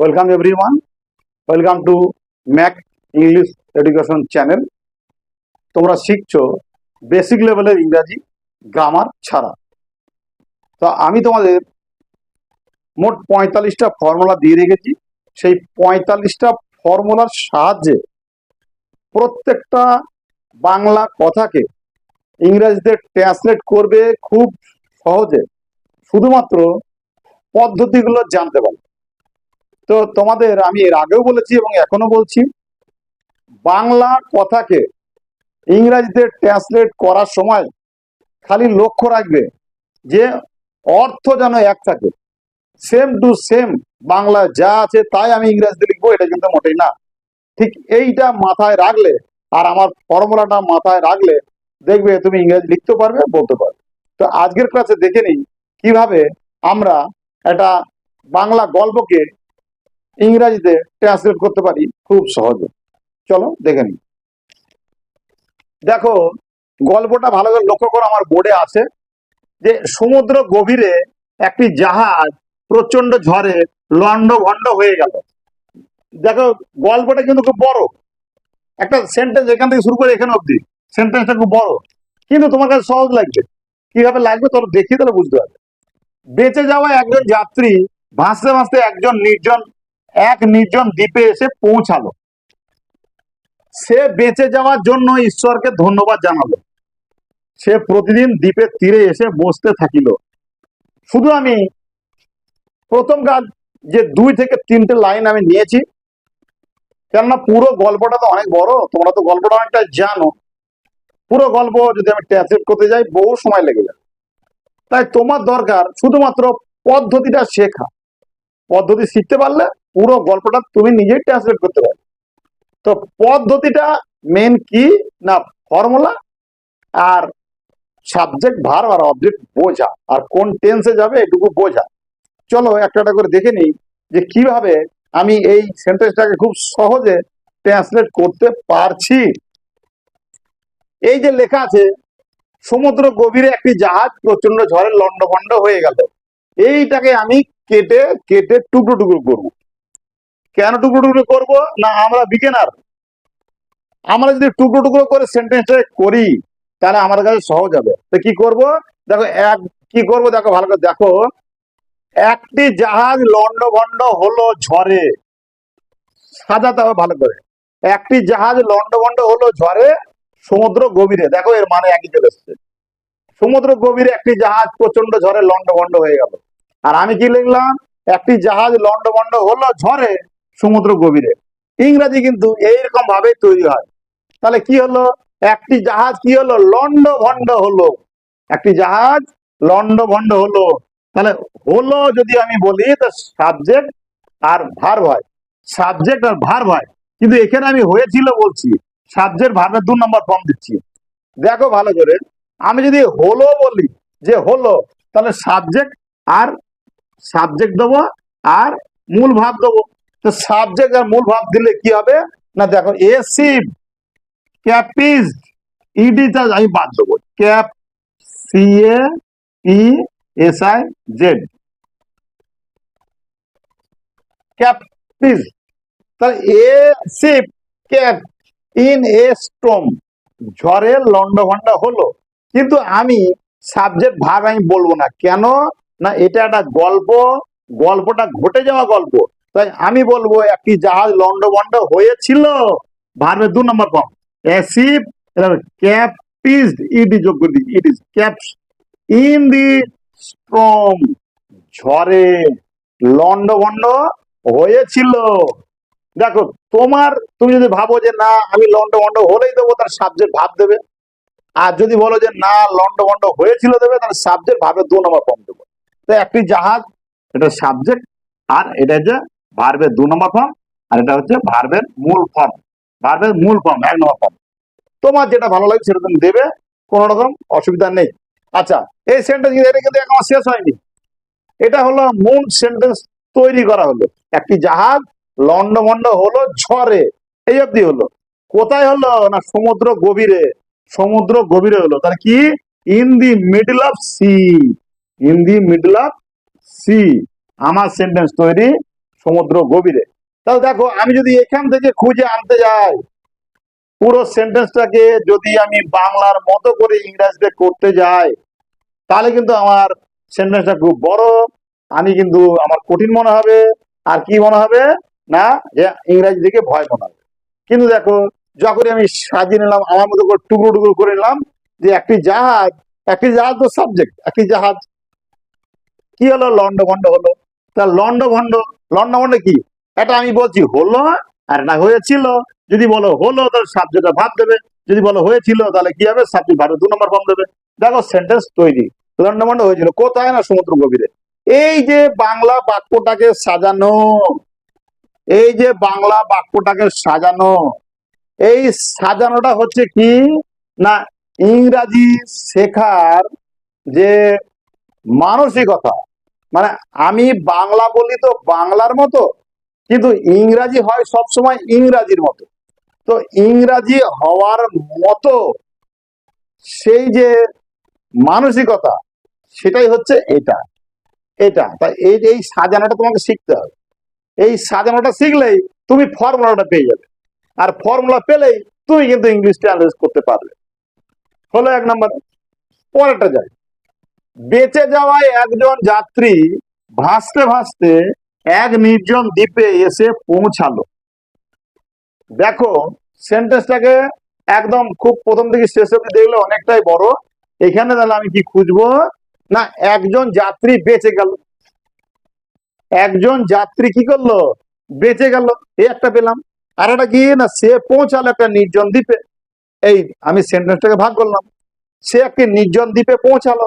Welcome everyone. Welcome to Mac English education channel. তোমরা শিখছো basic লেভেলের ইংরাজি গ্রামার ছাড়া। তো আমি তোমাদের মোট 45টা ফর্মুলা দিয়ে রেখেছি। সেই 45টা ফর্মুলার সাহায্যে প্রত্যেকটা বাংলা কথাকে ইংরেজিতে ট্রান্সলেট করবে খুব সহজে, শুধুমাত্র পদ্ধতিগুলো জানতে পারবে। তো তোমাদের আমি এর আগেও বলেছি এবং এখনো বলছি, বাংলা কথাকে ইংরেজিতে ট্রান্সলেট করার সময় খালি লক্ষ্য রাখবে যে অর্থ যেন এক থাকে, সেম টু সেম বাংলা যা আছে তাই আমি ইংরেজিতে লিখবো, এটা কিন্তু মোটেই না। ঠিক এইটা মাথায় রাখলে আর আমার ফর্মুলাটা মাথায় রাখলে দেখবে তুমি ইংরেজি লিখতে পারবে, বলতে পারবে। তো আজকের ক্লাসে দেখে নিই কিভাবে আমরা একটা বাংলা গল্পকে ইংরেজিতে ট্রান্সলেট করতে পারি খুব সহজে। চলো দেখে নিই। দেখো, গল্পটা ভালো করে লক্ষ্য করো, আমার বোর্ডে আছে যে সমুদ্র গভীরে একটি জাহাজ প্রচন্ড ঝড়ে লন্ডভন্ড হয়ে গেল। দেখো, গল্পটা কিন্তু খুব বড়, একটা সেন্টেন্স এখান থেকে শুরু করে এখানে অবধি সেন্টেন্সটা খুব বড়, কিন্তু তোমার কাছে সহজ লাগবে। কিভাবে লাগবে তোর দেখি, তাহলে বুঝতে পারবে। বেঁচে যাওয়া একজন যাত্রী ভাসতে ভাসতে এক নির্জন দ্বীপে এসে পৌঁছালো। সে বেঁচে যাওয়ার জন্য ঈশ্বরকে ধন্যবাদ জানালো। সে প্রতিদিন দ্বীপের তীরে এসে বসতে থাকিল। শুধু আমি প্রথম কাজ যে 2 থেকে 3টে লাইন আমি নিয়েছি, কেননা পুরো গল্পটা তো অনেক বড়, তোমরা তো গল্পটা অনেকটা জানো। পুরো গল্প যদি আমি ট্রান্সলেট করতে যাই বহু সময় লেগে যায়। তাই তোমার দরকার শুধুমাত্র পদ্ধতিটা শেখা। পদ্ধতি শিখতে পারলে পুরো গল্পটা তুমি নিজেই ট্রান্সলেট করতে পারবে। তো পদ্ধতিটা মেন কি না, ফর্মুলা আর সাবজেক্ট, ভার্ব আর অবজেক্ট বোঝা, আর কোন টেন্সে যাবে এটুকু বোঝা। চলো একটা করে দেখে নিই যে কিভাবে আমি এই সেন্টেন্সটাকে খুব সহজে ট্রান্সলেট করতে পারছি। এই যে লেখা আছে, সমুদ্র গভীরে একটি জাহাজ প্রচন্ড ঝড়ে লন্ডভন্ড হয়ে গেল। এইটাকে আমি কেটে কেটে টুকরো টুকরো করবো। কেন টুকরো টুকরো করবো না, আমরা বিগিনার, আমরা যদি টুকরো টুকরো করে সেন্টেন্সটা করি তাহলে আমাদের কাছে সহজ হবে। তো কি করব, দেখো দেখো ভালো করে দেখো। একটি জাহাজ লন্ডভন্ড হলো ঝড়ে, সাজাতে হবে ভালো করে। একটি জাহাজ লন্ডভন্ড হলো ঝড়ে সমুদ্র গভীরে, দেখো এর মানে একই চলে এসছে। সমুদ্র গভীরে একটি জাহাজ প্রচন্ড ঝড়ে লন্ডভন্ড হয়ে গেল। আর আমি কি লিখলাম, একটি জাহাজ লন্ডভন্ড হলো ঝড়ে সমুদ্র গভীরে। ইংরেজি কিন্তু এইরকম ভাবে তৈরি হয়। তাহলে কি হলো, একটি জাহাজ কি হলো, লন্ডভন্ড হলো। একটি জাহাজ লন্ডভন্ড হলো। তাহলে হলো যদি আমি বলি তো সাবজেক্ট আর ভার্ব হয়, সাবজেক্ট আর ভার্ব হয়। কিন্তু এখানে আমি হয়েছিল বলছি, সাবজেক্ট ভার্বের 2 নম্বর ফর্ম দিচ্ছি। দেখো ভালো করে, আমি যদি হলো বলি যে হলো, তাহলে সাবজেক্ট দেবো আর মূল ভাব দেবো। তো সাবজেক্ট আর মূল ভাব দিলে কি হবে না, দেখো এ শিপ ক্যাপিজ ইডিটা আমি বাদ দেবো, ক্যাপ CAPIZ ক্যাপিজ। তাহলে a ship cap in a Sturm, ঝড়ে লন্ডভন্ড হলো। কিন্তু আমি সাবজেক্ট ভাব আমি বলবো না, কেন না এটা একটা গল্প, গল্পটা ঘটে যাওয়া গল্প। তাই আমি বলবো একটি জাহাজ লন্ডভন্ড হয়েছিল, ভার্বের 2 নম্বর form. A ship capsized ED যোগ করে দিই, it is caps in the storm, ঝড়ে লন্ডভন্ড হয়েছিল। দেখো তুমি যদি ভাবো যে না আমি লন্ডভন্ড হলেই দেবো, তার সাবজেক্ট ভাব দেবে। আর যদি বলো যে না লন্ডভন্ড হয়েছিল দেবে, তাহলে সাবজেক্ট ভার্বের 2 নম্বর ফর্ম দেবো। তো একটি জাহাজ, এটা সাবজেক্ট, আর এটা হচ্ছে ভার্বের 2 নম্বর ফর্ম, আর এটা হচ্ছে ভার্বের মূল ফর্ম। ভার্বের মূল ফর্ম 1 নম্বর ফর্ম। তোমার যেটা ভালো লাগে সেটা তুমি দেবে, কোনো রকম অসুবিধা নেই। আচ্ছা, এই সেন্টেন্স এটা কিন্তু এখন শেষ হয়নি। এটা হলো মূল সেন্টেন্স তৈরি করা হলো। একটি জাহাজ লন্ডভন্ড হলো ঝড়ে, এই অবধি হলো। কোথায় হলো না, সমুদ্র গভীরে। সমুদ্র গভীরে হলো, তাহলে কি, in the middle of sea. In the middle of sea আমার সেন্টেন্স তৈরি সমুদ্র গভীরে। তাহলে দেখো আমি যদি এখান থেকে খুঁজে আনতে যাই, পুরো সেন্টেন্সটাকে যদি আমি বাংলার মতো করে ইংরেজিতে করতে যাই, তাহলে কিন্তু আমার সেন্টেন্সটা খুব বড়, আমি কিন্তু আমার কঠিন মনে হবে, আর কি মনে হবে না যে ইংরেজি দিকে ভয় মনে হবে। কিন্তু দেখো যখনই আমি সাজিয়ে নিলাম আমার মতো করে টুকরো টুকরো করে নিলাম, যে একটি জাহাজ তো সাবজেক্ট, একটি জাহাজ কি হলো, লন্ডভন্ড হলো। তা লন্ডভন্ড কি, এটা আমি বলছি হলো আর না হয়েছিল। যদি বলো হলো তাহলে সাবজেক্টটা ভাব দেবে, যদি বলো হয়েছিল তাহলে কি হবে, সাবজেক্ট ভাবে 2 নম্বর ফর্ম দেবে। দেখো সেন্টেন্স তৈরি, লন্ডভন্ড হয়েছিল কোথায়, না সমুদ্র গভীরে। এই যে বাংলা বাক্যটাকে সাজানো, এই যে বাংলা বাক্যটাকে সাজানো, এই সাজানোটা হচ্ছে কি না ইংরাজি শেখার যে মানসিকতা। মানে আমি বাংলা বলি তো বাংলার মতো, কিন্তু ইংরাজি হয় সবসময় ইংরাজির মতো। তো ইংরাজি হওয়ার মতো সেই যে মানসিকতা, সেটাই হচ্ছে এটা এটা তাই এই সাজানোটা তোমাকে শিখতে হবে। এই সাজানোটা শিখলেই তুমি ফর্মুলাটা পেয়ে যাবে, আর ফর্মুলা পেলেই তুমি কিন্তু ইংলিশটা অ্যানালাইজ করতে পারবে। হলো 1 নম্বর। পরেরটা যাই, বেঁচে যাওয়ায় একজন যাত্রী ভাসতে ভাসতে এক নির্জন দ্বীপে এসে পৌঁছালো। দেখো সেন্টেন্সটাকে একদম খুব প্রথম থেকে শেষ অব্দি দেখলে অনেকটাই বড়। এখানে তাহলে আমি কি খুঁজবো, না একজন যাত্রী বেঁচে গেল, একজন যাত্রী কি করলো, বেঁচে গেল, এই একটা পেলাম। আর একটা কি না সে পৌঁছালো একটা নির্জন দ্বীপে। এই আমি সেন্টেন্সটাকে ভাগ করলাম, সে একটি নির্জন দ্বীপে পৌঁছালো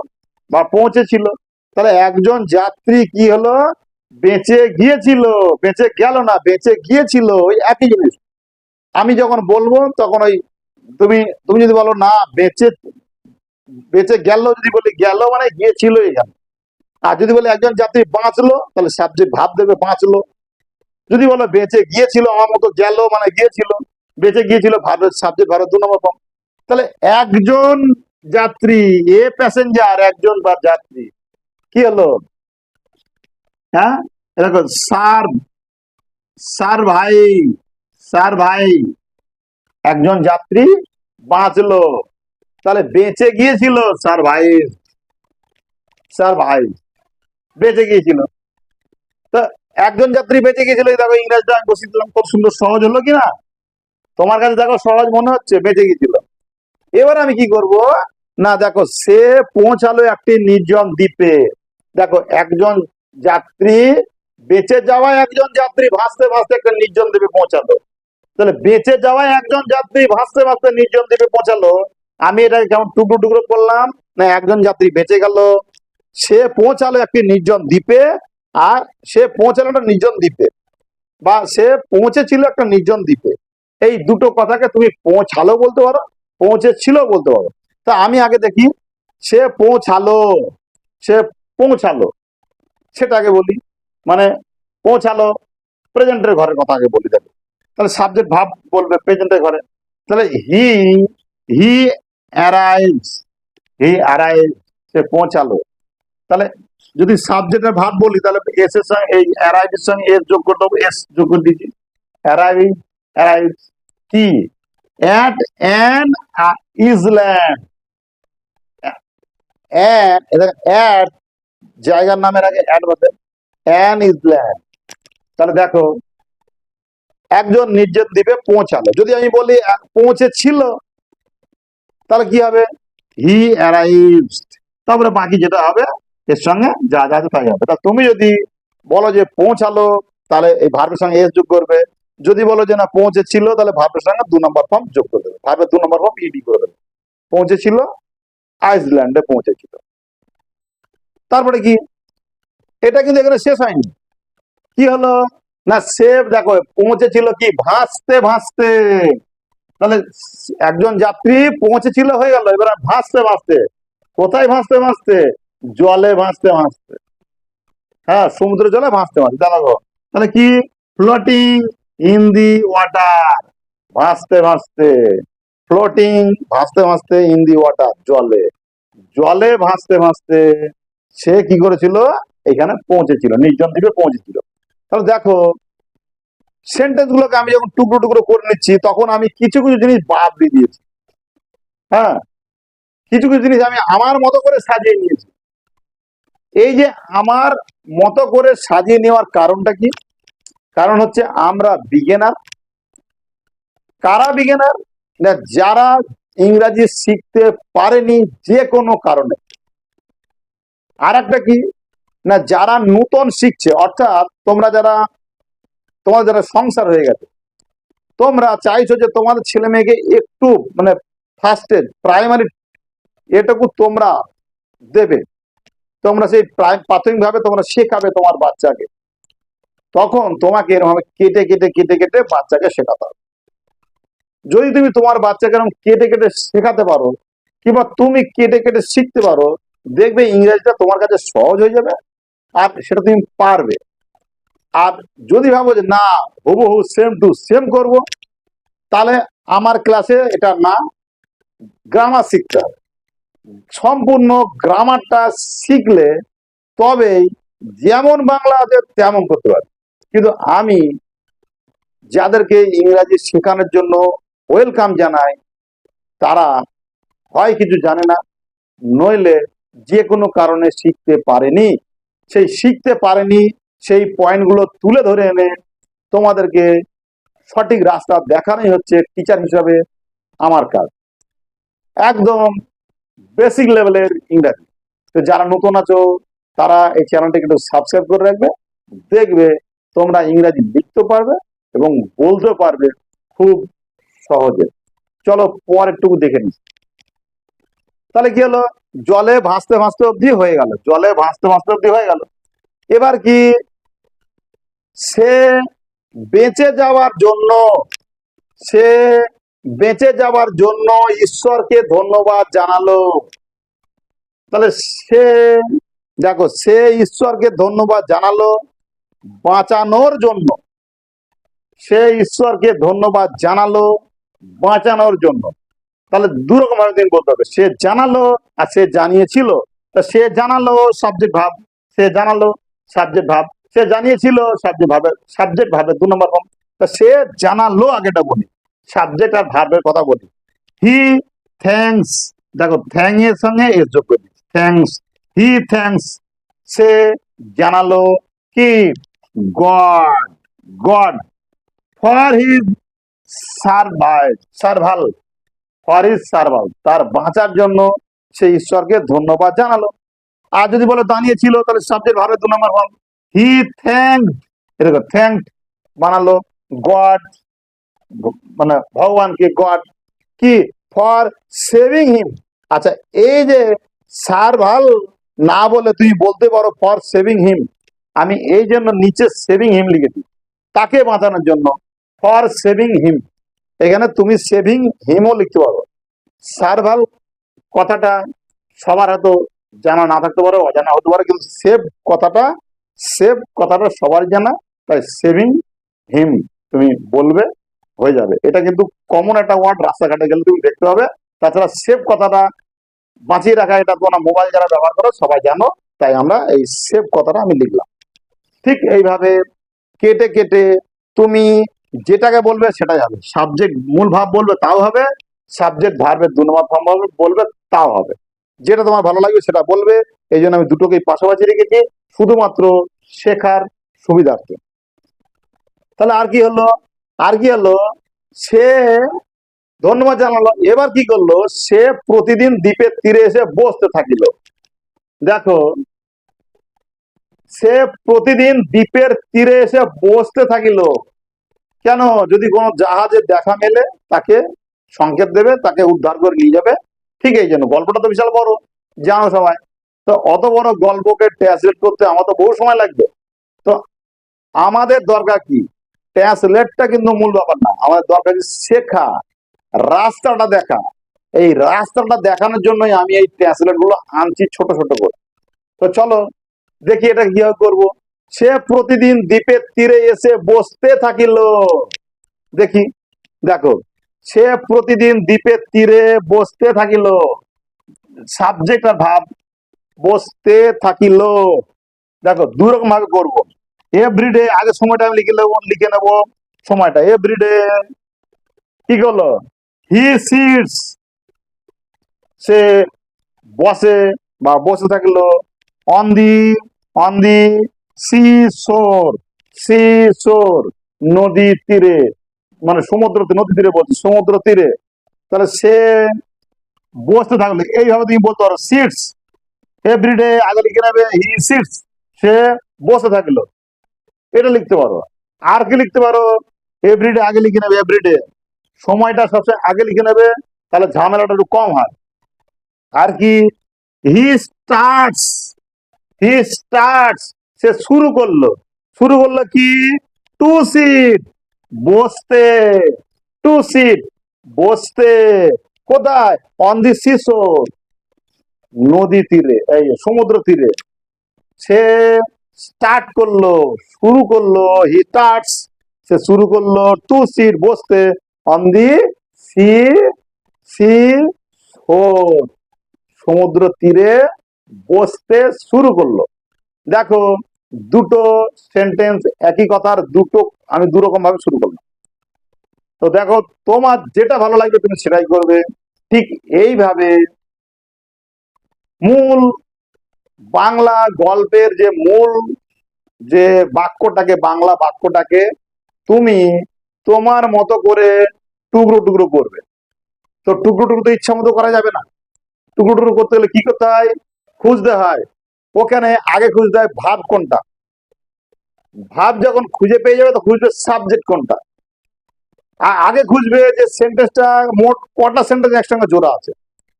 বা পৌঁছেছিল। তাহলে একজন যাত্রী কি হলো, বেঁচে গিয়েছিল, বেঁচে গেল না, বেঁচে গিয়েছিল, ওই একই জিনিস। আমি যখন বলবো তখন ওই তুমি তুমি যদি বলো না বেঁচে বেঁচে গেল, যদি বলি গেল মানে গিয়েছিল এখানে। আর যদি বলে একজন যাত্রী বাঁচলো, তাহলে সাবজেক্ট ভাব দেবে বাঁচলো। যদি বলো বেঁচে গিয়েছিল আমার মতো, গেল মানে গিয়েছিল, বেঁচে গিয়েছিল ভারত, সাবজেক্ট ভারত 2 নম্বর ফর্ম। তাহলে একজন যাত্রী, এ প্যাসেঞ্জার, একজন বা যাত্রী কি হলো, হ্যাঁ দেখো স্যার, স্যার ভাই, স্যার ভাই, একজন যাত্রী বাঁচলো, তাহলে বেঁচে গিয়েছিল স্যার ভাই, স্যার ভাই বেঁচে গিয়েছিল। তো একজন যাত্রী বেঁচে গিয়েছিল, দেখো ইংরেজিটা আমি বসিয়ে দিলাম, খুব সুন্দর সহজ হলো কিনা, তোমার কাছে দেখো সহজ মনে হচ্ছে, বেঁচে গিয়েছিল। এবার আমি কি করব, না দেখো সে পৌঁছালো একটি নির্জন দ্বীপে। দেখো একজন যাত্রী, বেঁচে যাওয়া একজন যাত্রী ভাসতে ভাসতে একটা নির্জন দ্বীপে পৌঁছালো। তাহলে বেঁচে যাওয়া একজন যাত্রী ভাসতে ভাসতে নির্জন দ্বীপে পৌঁছালো, আমি এটাকে কেমন টুকরো টুকরো করলাম, না একজন যাত্রী বেঁচে গেল, সে পৌঁছালো একটি নির্জন দ্বীপে, আর সে পৌঁছালো একটা নির্জন দ্বীপে, বা সে পৌঁছেছিল একটা নির্জন দ্বীপে। এই দুটো কথাকে তুমি পৌঁছালো বলতে পারো, পৌঁছেছিল বলতে পারো। তা আমি আগে দেখি, সে পৌঁছালো, সে পৌঁছালো সেটাকে বলি, মানে পৌঁছালো প্রেজেন্টের ঘরের কথা আগে বলি। দেখো তাহলে সাবজেক্ট ভাব বলবে প্রেজেন্টের ঘরে। তাহলে হি অ্যারাইভস, হি অ্যারাইভ, সে পৌঁছালো। তাহলে যদি সাবজেক্টের ভাব বলি, তাহলে এস এর সঙ্গে এই অ্যারাইভের সঙ্গে এস যোগ করতে হবে, এস যোগ করে দিচ্ছি। অ্যারাইভিং, অ্যারাইভ কি, অ্যাট অ্যান ইজল্যান্ড, অ্যাট জায়গার নামের আগে অ্যাট বসে, অ্যান ইজল্যান্ড। তাহলে দেখো একজন নির্জন দ্বীপে পৌঁছালো। যদি আমি বলি পৌঁছেছিল, তাহলে কি হবে, হি অ্যারাইভড। তারপরে বাকি যেটা হবে এর সঙ্গে যা যা আছে তাই হবে। তা তুমি যদি বলো যে পৌঁছালো, তাহলে এই ভার্বের সঙ্গে এস যোগ করবে। যদি বলো যে না পৌঁছেছিল, তাহলে ভার্বের সঙ্গে 2 নম্বর ফর্ম যোগ করে দেবে, ভার্বের 2 নম্বর ফর্ম ইডি করে দেবে। পৌঁছেছিল, আইসল্যান্ডে পৌঁছেছিল। তারপরে কি, এটা কিন্তু এখানে শেষ হয়নি, কি হলো না সে দেখো পৌঁছেছিল কি ভাসতে ভাসতে। তাহলে একজন যাত্রী পৌঁছেছিল হয়ে গেল, এবার ভাসতে ভাসতে, কোথায় ভাসতে ভাসতে, জলে ভাসতে ভাসতে, হ্যাঁ সমুদ্র জলে ভাসতে ভাসতে। দেখো তাহলে কি, ফ্লোটিং ইন দি ওয়াটার, ভাসতে ভাসতে, ফ্লোটিং ভাসতে ভাসতে, ইন দি ওয়াটার জলে, জলে ভাসতে ভাসতে সে কি করেছিল, এখানে পৌঁছেছিল, নির্জন দ্বীপে পৌঁছেছিল। তাহলে দেখো সেন্টেন্স গুলোকে আমি যখন টুকরো টুকরো করে নিচ্ছি তখন আমি কিছু কিছু জিনিস বাদ দিয়ে দিয়েছি। হ্যাঁ, কিছু কিছু জিনিস আমি আমার মতো করে সাজিয়ে নিয়েছি। এই যে আমার মতো করে সাজিয়ে নেওয়ার কারণটা কি? কারণ হচ্ছে আমরা বিগিনার। কারা বিগিনার? না, যারা ইংরাজি শিখতে পারেনি যে কোনো কারণে। আর একটা কি না, যারা নূতন শিখছে, অর্থাৎ তোমাদের যারা সংসার হয়ে গেছে, তোমরা চাইছো যে তোমাদের ছেলে মেয়েকে একটু মানে ফার্স্ট প্রাইমারি এটুকু তোমরা দেবে, তোমরা সেই প্রাথমিকভাবে তোমরা শেখাবে তোমার বাচ্চাকে। তখন তোমাকে এরকম কেটে কেটে কেটে কেটে বাচ্চাকে শেখাতে হবে। যদি তুমি তোমার বাচ্চাকে এরকম কেটে কেটে শেখাতে পারো কিংবা তুমি কেটে কেটে শিখতে পারো, দেখবে ইংরেজিটা তোমার কাছে সহজ হয়ে যাবে আর সেটা তুমি পারবে। আর যদি ভাবো যে না হুবহু সেম টু সেম করব, তাহলে আমার ক্লাসে এটা না, গ্রামার শিখতে হবে। সম্পূর্ণ গ্রামারটা শিখলে তবেই যেমন বাংলা আছে তেমন করতে পারবে। কিন্তু আমি যাদেরকে ইংরাজি শেখানোর জন্য ওয়েলকাম জানাই, তারা হয় কিছু জানে না, নইলে যে কোনো কারণে শিখতে পারেনি। সেই শিখতে পারেনি সেই পয়েন্টগুলো তুলে ধরে এনে তোমাদেরকে সঠিক রাস্তা দেখানোই হচ্ছে টিচার হিসাবে আমার কাজ। একদম বেসিক লেভেলের ইংরাজি। তো যারা নতুন আছো তারা এই চ্যানেলটিকে একটু সাবস্ক্রাইব করে রাখবে, দেখবে তোমরা ইংরাজি লিখতে পারবে এবং বলতে পারবে খুব সহজে। চলো পরেরটুকু দেখে নিই। তাহলে কি হলো, জলে ভাসতে ভাসতে অবধি হয়ে গেল, জলে ভাসতে ভাসতে অবধি হয়ে গেল। এবার কি, সে বেঁচে যাওয়ার জন্য সে বেঁচে যাওয়ার জন্য ঈশ্বরকে ধন্যবাদ জানালো। তাহলে সে দেখো, সে ঈশ্বরকে ধন্যবাদ জানালো বাঁচানোর জন্য। সে ঈশ্বরকে ধন্যবাদ জানালো বাঁচানোর জন্য। তাহলে দুরকম ভাবে দিন বলতে হবে, সে জানালো আর সে জানিয়েছিল। তা সে জানালো সাবজেক্ট ভাব, সে জানালো সাবজেক্ট ভাব, সে জানিয়েছিল সাবজেক্ট ভাবে 2 নম্বর ফর্ম। তা সে জানালো আগেটা বলি, সাবজেক্ট আর ভার্বের কথা বলি। হি থ্যাঙ্কস, দেখো থ্যাং এর সঙ্গে এর যোগ করি, থ্যাঙ্কস, হি থ্যাঙ্কস, সে জানালো কি, God, God for his survival, for his survival, তার বাঁচার জন্য সে ঈশ্বরকে ধন্যবাদ জানালো। আর যদি বলে দাঁড়িয়েছিল, তাহলে সাবজেক্ট ভাবে 2 নম্বর ফর্ম। হি থ্যাঙ্কড, এরকম থ্যাঙ্কড বানালো গড, মানে ভগবানকে, গড কি, ফর সেভিং হিম। আচ্ছা, এই যে সার্ভাল না বলে তুমি বলতে পারো ফর সেভিং হিম, আমি এই জন্য নিচে সেভিং হিম লিখেছি, তাকে বাঁচানোর জন্য, ফর সেভিং হিম। এখানে তুমি সেভিং হিমও লিখতে পারো। সার্ভাল কথাটা সবার হয়তো জানা না থাকতে পারে, অজানা হতে পারে, কিন্তু সেভ কথাটা সবার জানা, তাই সেভিং হিম তুমি বলবে, হয়ে যাবে। এটা কিন্তু কমন একটা ওয়ার্ড, রাস্তাঘাটে গেলে তুমি দেখতে হবে। তাছাড়া সেভ কথাটা বাঁচিয়ে রাখা, এটা তোমরা মোবাইল যারা ব্যবহার করো সবাই জানো, তাই আমরা এই সেভ কথাটা আমি লিখলাম। ঠিক এইভাবে কেটে কেটে তুমি যেটাকে বলবে সেটাই হবে। সাবজেক্ট মূল ভাব বলবে তাও হবে, সাবজেক্ট ভার্বের 2 নম্বর ফর্ম বলবে তাও হবে। যেটা তোমার ভালো লাগবে সেটা বলবে। এই জন্য আমি দুটোকেই পাশাপাশি রেখেছি, শুধুমাত্র শেখার সুবিধার্থে। তাহলে আর কি হলো, সে ধন্যবাদ জানালো। এবার কি করলো, সে প্রতিদিন দ্বীপের তীরে এসে বসতে থাকিল। দেখো, সে প্রতিদিন দ্বীপের তীরে এসে বসতে থাকিল। কেন? যদি কোনো জাহাজের দেখা মেলে তাকে সংকেত দেবে, তাকে উদ্ধার করে নিয়ে যাবে। ঠিক এই জন্য। গল্পটা তো বিশাল বড়, জানো সবাই। তো অত বড় গল্পকে ট্রান্সলেট করতে আমার তো বহু সময় লাগবে। তো আমাদের দরকার কি, ট্রান্সলেটটা কিন্তু মূল ব্যাপার না, আমাদের দরকার শেখা, রাস্তাটা দেখা। এই রাস্তাটা দেখানোর জন্যই আমি এই ট্রান্সলেট গুলো আনছি ছোট ছোট করে। তো চলো দেখি এটা কিভাবে করবো। সে প্রতিদিন দ্বীপের তীরে এসে বসতে থাকিল। দেখি, দেখো, সে প্রতিদিন দ্বীপের তীরে বসতে থাকিল, সাবজেক্ট আর ভাব, বসতে থাকিল। দেখো 2 রকম ভাবে করবো। এভরিডে আগে সময়টা আমি লিখে নেবো সময়টা। এভরিডে কি করলো? হি সিটস, সে বসে বা বসে থাকলো। অন দি সি শোর, সি শোর নদী তীরে, মানে সমুদ্র, নদী তীরে বলছি, সমুদ্র তীরে। তাহলে সে বসতে থাকলো, এইভাবে তুমি বলতে পারো সিটস। এভরিডে আগে লিখে নেবে হি সিটস, সে বসে থাকলো, এটা লিখতে পারো। আর কি লিখতে পারো? এভরিডে আগে লিখে নেবে, এভরিডে সময়টা সবসময় আগে লিখে নেবে, তাহলে ঝামেলাটা একটু কম হয়। আর কি? হি স্টার্টস, হি স্টার্টস সে শুরু করলো, শুরু করলো কি? টু সিট বসতে, টু সিট বসতে, কোথায়? অন দি সিশোর নদী তীরে, এই সমুদ্র তীরে। সে স্টার্ট করলো, শুরু করলো, হি স্টার্টস সে শুরু করলো, টু সিট বসতে, on the sea, sea shore সমুদ্র তীরে বসতে শুরু করলো। দেখো দুটো সেন্টেন্স একই কথার, দুটো আমি দু রকম ভাবে শুরু করলাম। তো দেখো তোমার যেটা ভালো লাগবে তুমি সেটাই করবে। ঠিক এইভাবে মূল বাংলা গল্পের যে মূল যে বাক্যটাকে, বাংলা বাক্যটাকে তুমি তোমার মতো করে টুকরো টুকরো করবে। তো টুকরো টুকরো তো ইচ্ছা মতো করা যাবে না। টুকরো টুকরো করতে গেলে কি করতে হয়? খুঁজতে হয়। ওখানে আগে খুঁজতে হয় ভাব কোনটা। ভাব যখন খুঁজে পেয়ে যাবে তো খুঁজবে সাবজেক্ট কোনটা। আগে খুঁজবে যে সেন্টেন্সটা মোট কটা সেন্টেন্স একসঙ্গে জোড়া আছে।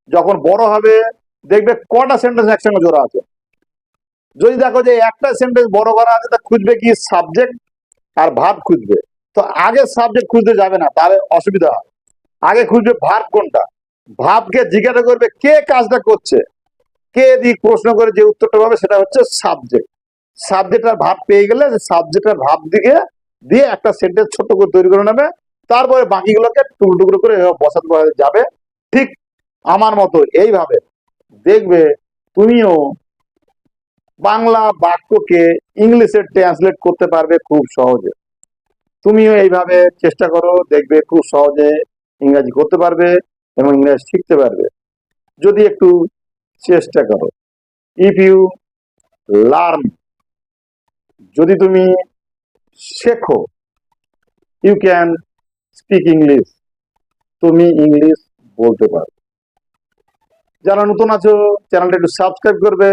যখন বড় হবে দেখবে কটা সেন্টেন্স একসঙ্গে জোড়া আছে। যদি দেখো যে একটা সেন্টেন্স বড় করা আছে, তা খুঁজবে কি? সাবজেক্ট আর ভাব খুঁজবে। তো আগে সাবজেক্ট খুঁজতে যাবে না, তাহলে অসুবিধা হয়। আগে খুঁজবে ভাব কোনটা। ভাবকে জিজ্ঞাসা করবে কে কাজটা করছে, কে দিয়ে প্রশ্ন করে যে উত্তরটা পাবে সেটা হচ্ছে সাবজেক্ট। সাবজেক্ট আর ভাব পেয়ে গেলে সাবজেক্ট আর ভাব দিকে দিয়ে একটা সেন্টেন্স ছোট করে তৈরি করে নেবে। তারপরে বাকিগুলোকে টুকরো টুকরো করে বসাতে যাবে। ঠিক আমার মতো এইভাবে দেখবে তুমিও বাংলা বাক্যকে ইংলিশে ট্রান্সলেট করতে পারবে খুব সহজে। তুমিও এইভাবে চেষ্টা করো, দেখবে খুব সহজে ইংরাজি করতে পারবে এবং ইংরেজি শিখতে পারবে যদি একটু চেষ্টা করো। ইফ ইউ লার্ন, যদি তুমি শেখো, ইউ ক্যান স্পিক ইংলিশ, তুমি ইংলিশ বলতে পারো। যারা নতুন আছো চ্যানেলটা একটু সাবস্ক্রাইব করবে,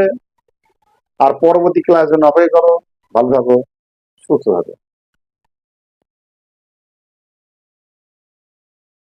আর পরবর্তী ক্লাস জন্য অপেক্ষা করো। ভালো থাকো, সুস্থ থাকো।